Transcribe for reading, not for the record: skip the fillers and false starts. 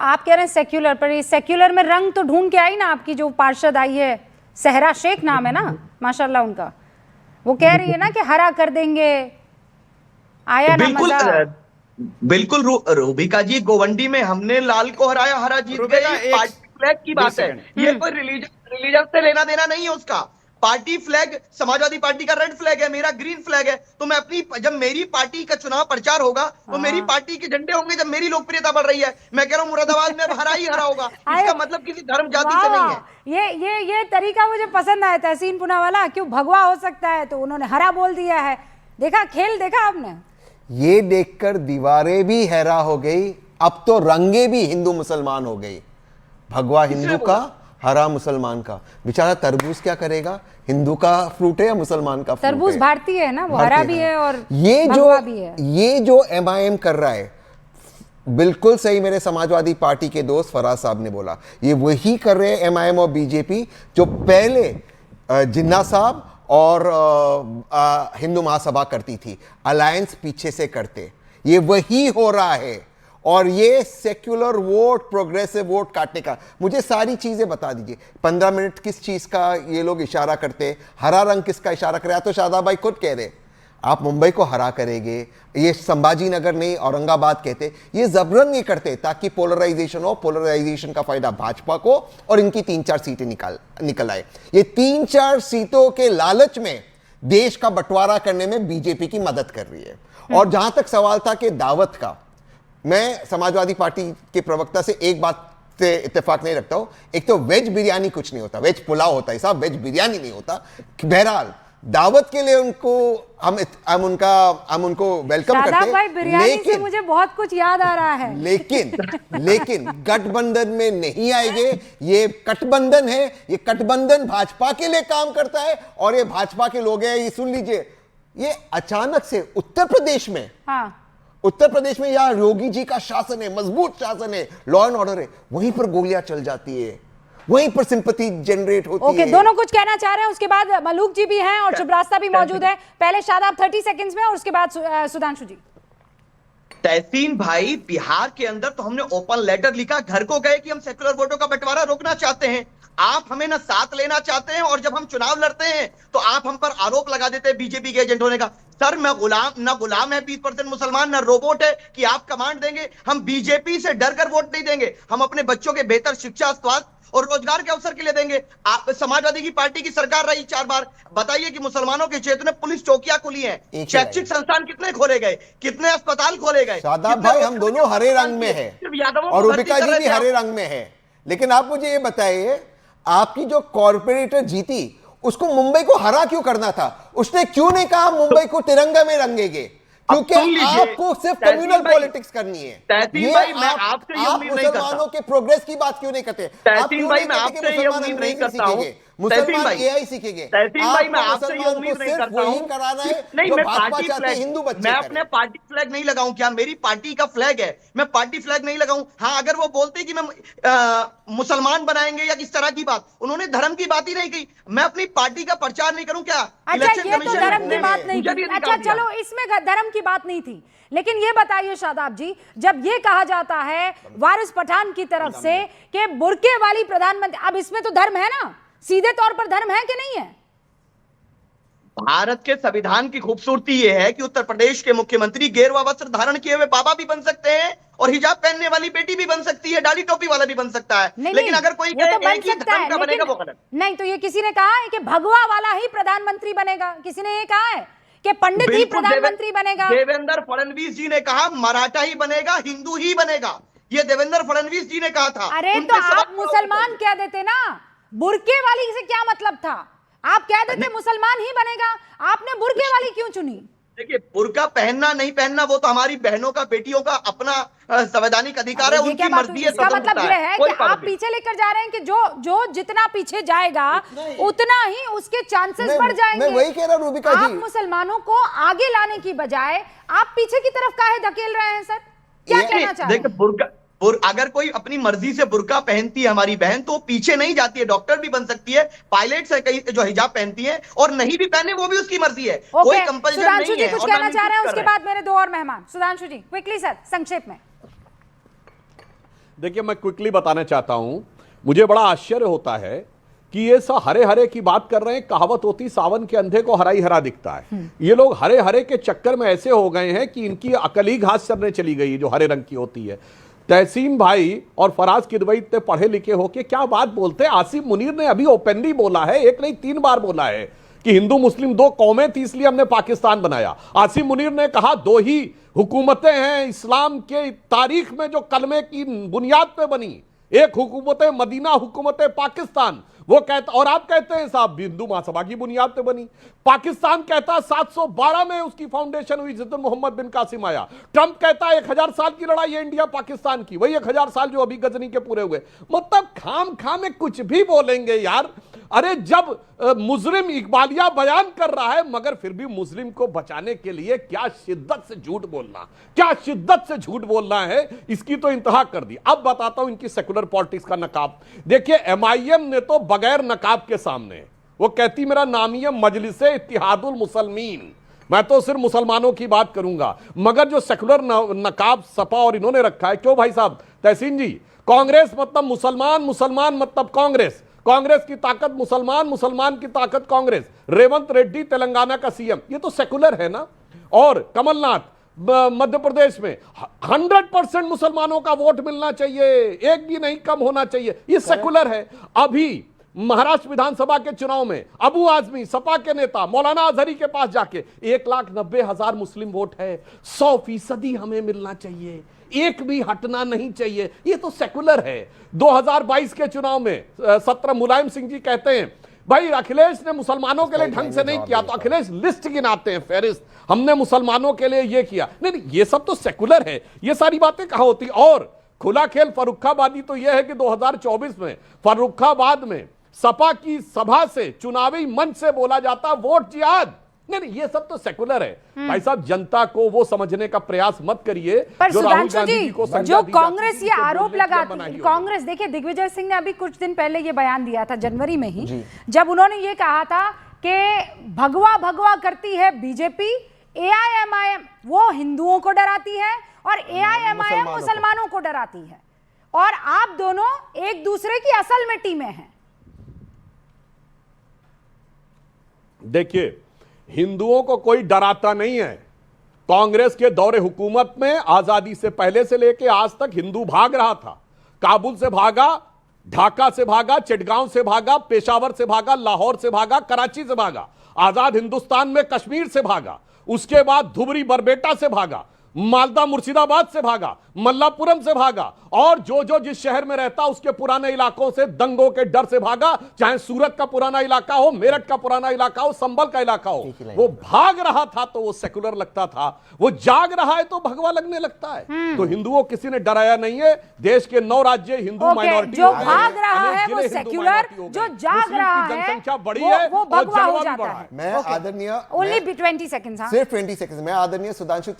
आप कह रहे हैं सेक्युलर, पर ये सेक्युलर में रंग तो ढूंढ के आई ना, आपकी जो पार्षद आई है, सहरा शेख नाम है ना, माशाल्लाह उनका, वो कह रही है ना कि हरा कर देंगे, आया ना मजा। बिल्कुल रूबिका जी, गोवंडी में हमने लाल को हराया, हरा जीत गए। पार्टी फ्लैग की बात है, ये कोई रिलीजन से लेना देना नहीं है उसका। पार्टी फ्लैग समाजवादी पार्टी का रेड फ्लैग है, मेरा ग्रीन फ्लैग है। तो मैं अपनी, जब मेरी पार्टी का चुनाव प्रचार होगा तो मेरी पार्टी के झंडे होंगे। जब मेरी लोकप्रियता बढ़ रही है, मैं कह रहा हूं मुरादाबाद में अब हरा ही हरा होगा। इसका मतलब किसी धर्म जाति से नहीं है। ये तरीका मुझे पसंद आया तहसीन पूनावाला, क्यों भगवा हो सकता है तो उन्होंने हरा बोल दिया है। देखा खेल, देखा आपने? ये देखकर दीवारें भी हैरा हो गई, अब तो रंगे भी हिंदू मुसलमान हो गई। भगवा हिंदू का, हरा मुसलमान का। बेचारा तरबूज क्या करेगा? हिंदू का फ्रूट है या मुसलमान का फ्रूट है? तरबूज भारतीय है ना, वो हरा भी है और भगवा भी है। ये जो एमआईएम कर रहा है, बिल्कुल सही मेरे समाजवादी पार्टी के दोस्त फराज साहब ने बोला, ये वही कर रहे हैं एमआईएम और बीजेपी जो पहले जिन्ना साहब और हिंदू महासभा करती थी, अलायंस पीछे से करते। ये वही हो रहा है। और ये सेक्युलर वोट, प्रोग्रेसिव वोट काटने का, मुझे सारी चीजें बता दीजिए। 15 मिनट किस चीज का ये लोग इशारा करते, हरा रंग किसका इशारा करे? तो शादाब भाई खुद कह रहे, आप मुंबई को हरा करेंगे, ये संभाजी नगर नहीं औरंगाबाद कहते, ये जबरन नहीं करते ताकि पोलराइजेशन हो। पोलराइजेशन का फायदा भाजपा को और इनकी 3-4 सीटें निकल आए। ये 3-4 सीटों के लालच में देश का बंटवारा करने में बीजेपी की मदद कर रही है। और जहां तक सवाल था कि दावत का, मैं समाजवादी पार्टी के प्रवक्ता से एक बात से इत्तेफाक नहीं रखता हूं, एक तो वेज बिरयानी कुछ नहीं होता, वेज पुलाव होता है साहब, वेज बिरयानी नहीं होता। बहरहाल दावत के लिए उनको हम उनको वेलकम करते हैं, लेकिन से मुझे बहुत कुछ याद आ रहा है। लेकिन गठबंधन में नहीं आएंगे। ये गठबंधन है, ये गठबंधन भाजपा के लिए काम करता है और ये भाजपा के लोग हैं। ये सुन लीजिए, ये अचानक से उत्तर प्रदेश में यहां योगी जी का शासन है, मजबूत शासन है, लॉ एंड ऑर्डर है, वहीं पर गोलियां चल जाती है, वहीं पर सिंपैथी जनरेट होती है। दोनों कुछ कहना चाह रहे हैं, उसके बाद मलूक जी भी हैं और शुभरास्ता भी मौजूद है। पहले शादाब 30 सेकंड्स में और उसके बाद सुधांशु जी। तहसीन भाई, बिहार के अंदर तो हमने ओपन लेटर लिखा, घर को गए कि हम सेक्युलर वोटों का बंटवारा रोकना चाहते हैं। आप हमें ना साथ लेना चाहते हैं, और जब हम चुनाव लड़ते हैं तो आप हम पर आरोप लगा देते हैं बीजेपी के एजेंट होने का। सर, मैं गुलाम है 20% मुसलमान, ना रोबोट है कि आप कमांड देंगे। हम बीजेपी से डर कर वोट नहीं देंगे, हम अपने बच्चों के बेहतर शिक्षा, स्वास्थ्य और रोजगार के अवसर के लिए देंगे। आप समाजवादी की पार्टी की सरकार रही 4 बार, बताइए कि मुसलमानों के क्षेत्र में पुलिस चौकियां खुली हैं, शैक्षिक संस्थान कितने खोले गए, कितने अस्पताल खोले गए। शादाब भाई, हम दोनों हरे रंग में है और रूबिका जी भी हरे रंग में है। लेकिन आप मुझे ये बताइए, आपकी जो कॉर्पोरेटर जीती, उसको मुंबई को हरा क्यों करना था? उसने क्यों नहीं कहा मुंबई को तिरंगा में रंगेंगे? क्योंकि आपको सिर्फ कम्युनल पॉलिटिक्स करनी है। तहसीन भाई, मैं आपसे ये उम्मीद नहीं करता। मुसलमानों के प्रोग्रेस की बात क्यों नहीं करते? तहसीन भाई, मैं आपसे ये उम्मीद नहीं करता हूं। मुसलमान एआई सीखेंगे। तहसीन भाई, मैं आपसे ये उम्मीद नहीं करता हूं। कराना है नहीं, मैं पार्टी फ्लैग, हिंदू बच्चे, मैं अपने पार्टी फ्लैग नहीं लगाऊं क्या? मेरी पार्टी का फ्लैग है, मैं पार्टी फ्लैग नहीं लगाऊं। हाँ, अगर वो बोलते कि मैं मुसलमान बनाएंगे या किस तरह की बात, उन्होंने धर्म की बात ही नहीं की। मैं अपनी पार्टी का प्रचार नहीं करूं क्या? अच्छा, ये तो धर्म की बात नहीं थी। अच्छा चलो, इसमें धर्म की बात नहीं थी, लेकिन ये बताइए शादाब जी, जब ये कहा जाता है वारिस पठान की तरफ से कि बुर्के वाली प्रधानमंत्री, अब इसमें तो धर्म है ना, सीधे तौर पर धर्म है कि नहीं है? भारत के संविधान की खूबसूरती यह है कि उत्तर प्रदेश के मुख्यमंत्री गेरुआ वस्त्र धारण किए हुए बाबा भी बन सकते हैं और हिजाब पहनने वाली बेटी भी बन सकती है, डाली टोपी वाला भी बन सकता है। लेकिन अगर कोई तो बन सकता है, बनेगा वो गलत नहीं। तो ये किसी ने कहा है कि भगवा वाला ही प्रधानमंत्री बनेगा, किसी ने ये कहा है कि पंडित ही प्रधानमंत्री बनेगा। देवेंद्र फडणवीस जी ने कहा मराठा ही बनेगा, हिंदू ही बनेगा, ये देवेंद्र फडणवीस जी ने कहा था। अरे तो आप मुसलमान कह देते ना, बुर्के वाली से क्या मतलब था? आप कह देते मुसलमान ही बनेगा, आपने बुर्के वाली क्यों चुनी? देखिए, बुर्का पहनना नहीं पहनना वो तो हमारी बहनों का, बेटियों का अपना संवैधानिक अधिकार है, उनकी मर्जी है। इसका मतलब यह है कि आप पीछे लेकर जा रहे हैं कि जो जितना पीछे जाएगा उतना ही उसके चांसेस बढ़ जाएंगे। मैं वही कह रहा हूं रूबिका जी, आप मुसलमानों को आगे लाने की बजाय आप पीछे की तरफ काहे धकेल रहे हैं? सर, क्या कहना चाह रहे हैं? देखिए, अगर कोई अपनी मर्जी से बुर्का पहनती है हमारी बहन, तो पीछे नहीं जाती है, डॉक्टर भी बन सकती है, पायलट है कई जो हिजाब पहनती है, और नहीं भी पहने वो भी उसकी मर्जी है, कोई कंपल्शन नहीं है। सुधांशु जी कुछ कहना चाह रहे हैं, उसके बाद मेरे 2 और मेहमान। सुधांशु जी क्विकली सर, संक्षेप में। देखिए, मैं क्विकली बताना चाहता हूं, मुझे बड़ा आश्चर्य होता है कि ये सब हरे हरे की बात कर रहे हैं। कहावत होती, सावन के अंधे को हरा ही हरा दिखता है। ये लोग हरे हरे के चक्कर में ऐसे हो गए हैं कि इनकी अकल ही घास चरने चली गई, जो हरे रंग की होती है। तहसीन भाई और फराज किदवई इतने पढ़े लिखे होके क्या बात बोलते हैं। आसिफ मुनीर ने अभी ओपनली बोला है, एक नहीं 3 बार बोला है कि हिंदू मुस्लिम 2 कौमें थी इसलिए हमने पाकिस्तान बनाया। आसिफ मुनीर ने कहा 2 ही हुकूमतें हैं इस्लाम के तारीख में जो कलमे की बुनियाद पे बनी, एक हुकूमत मदीना, हुकूमत पाकिस्तान। वो कहता, और आप कहते हैं साहब हिंदू महासभा की बुनियाद पे बनी। पाकिस्तान कहता 712 में उसकी फाउंडेशन हुई, जिस दिन मोहम्मद बिन कासिम आया। ट्रंप कहता 1000 साल की लड़ाई है इंडिया पाकिस्तान की, वही 1000 साल जो अभी गजनी के पूरे हुए। मतलब खाम खाम में कुछ भी बोलेंगे यार। अरे जब मुजरिम इकबालिया बयान कर रहा है, मगर फिर भी मुस्लिम को बचाने के लिए क्या शिद्दत से झूठ बोलना, क्या शिद्दत से झूठ बोलना है, इसकी तो इंतहा कर दी। अब बताता हूं इनकी सेकुलर पॉलिटिक्स का नकाब। देखिए, एमआईएम ने तो बगैर नकाब के सामने, वो कहती मेरा नामी है मजलिसे इत्तिहादुल मुसलमीन, मैं तो सिर्फ मुसलमानों की बात करूंगा। मगर जो सेकुलर नकाब सपा और इन्होंने रखा है, क्यों भाई साहब तहसीन जी, कांग्रेस मतलब मुसलमान, मुसलमान मतलब कांग्रेस, कांग्रेस की ताकत मुसलमान, मुसलमान की ताकत कांग्रेस। रेवंत रेड्डी तेलंगाना का सीएम, ये तो सेकुलर है ना। और कमलनाथ मध्य प्रदेश में 100% मुसलमानों का वोट मिलना चाहिए, एक भी नहीं कम होना चाहिए, ये सेकुलर है। अभी महाराष्ट्र विधानसभा के चुनाव में अबू आजमी सपा के नेता मौलाना अजहरी के पास जाके 1,90,000 मुस्लिम वोट है, 100% हमें मिलना चाहिए, एक भी हटना नहीं चाहिए, ये तो सेकुलर है। 2022 के चुनाव में 17 मुलायम सिंह जी कहते हैं भाई अखिलेश ने मुसलमानों के लिए ढंग से नहीं किया, तो अखिलेश लिस्ट गिनाते हैं, फेरिस्त, हमने मुसलमानों के लिए ये किया। नहीं, ये सब तो सेकुलर है, ये सारी बातें कहां होती। और खुला खेल फर्रुखाबादी तो यह है कि 2024 में फर्रुखाबाद में सपा की सभा से, चुनावी मंच से बोला जाता वोट जिहाद। नहीं, ये सब तो सेकुलर है। भाई साहब, जनता को वो समझने का प्रयास मत करिए। पर जो राहुल सुधांशु गांधी जी, जी को जो कांग्रेस ये आरोप लगाती, कांग्रेस देखिए, दिग्विजय सिंह ने अभी कुछ दिन पहले ये बयान दिया था, जनवरी में ही, जब उन्होंने ये कहा था कि भगवा भगवा करती है बीजेपी, एआईएमआईएम वो हिंदुओं को डराती है और एआईएमआईएम मुसलमानों को डराती है, और आप दोनों एक दूसरे की असल में टीमें हैं। देखिए, हिंदुओं को कोई डराता नहीं है। कांग्रेस के दौरे हुकूमत में आजादी से पहले से लेकर आज तक हिंदू भाग रहा था। काबुल से भागा, ढाका से भागा, चिटगांव से भागा, पेशावर से भागा, लाहौर से भागा, कराची से भागा, आजाद हिंदुस्तान में कश्मीर से भागा, उसके बाद धुबरी बरबेटा से भागा, मालदा मुर्शिदाबाद से भागा, मल्लापुरम से भागा, और जो जिस शहर में रहता उसके पुराने इलाकों से दंगों के डर से भागा। चाहे सूरत का पुराना इलाका हो, मेरठ का पुराना इलाका हो, संभल का इलाका हो, वो भाग रहा था तो वो सेकुलर लगता था, वो जाग रहा है तो भगवा लगने लगता है। तो हिंदुओं किसी ने डराया नहीं है। देश के 9 राज्य हिंदू माइनॉरिटी, जो भाग रहा है वो सेकुलर, जो जाग रहा है जनसंख्या बड़ी है, वो भगवा हो जाता है। मैं आदरणीय ओनली 20 सेकंड्स, सिर्फ 20 सेकंड, मैं आदरणीय सुधांशु